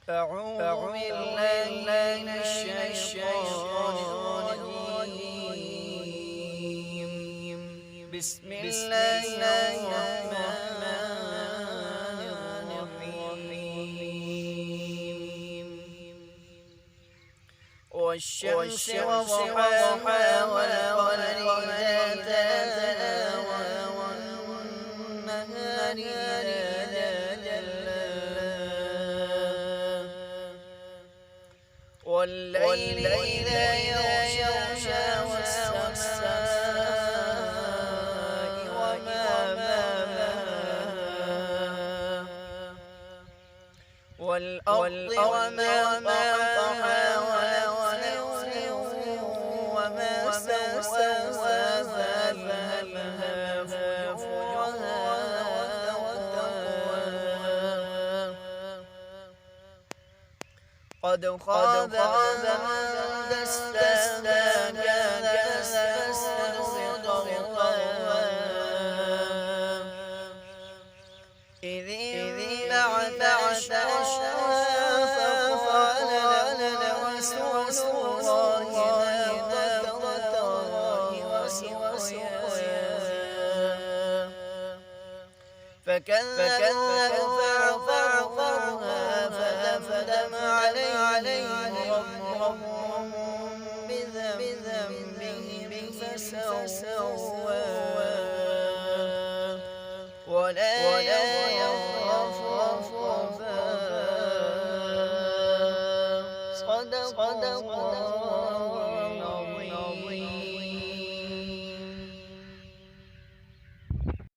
أعوذ بالله من الشيطان الرجيم. بسم الله الرحمن الرحيم. والشمس وضحاها والقمر إذا تلاها والنهار إذا جلاها والليل إذا يغشاها والسماء وما بناها والأرض وما طحاها ونفس وما سواها فألهمها فجورها وتقواها قد خاب من دساها كذب بطغواها إذ انبعث أشقاها فقال لهم رسول الله ناقة الله وسقياها فكذبوه فعقروها فدمدم عليهم ربهم بذنبهم فسواها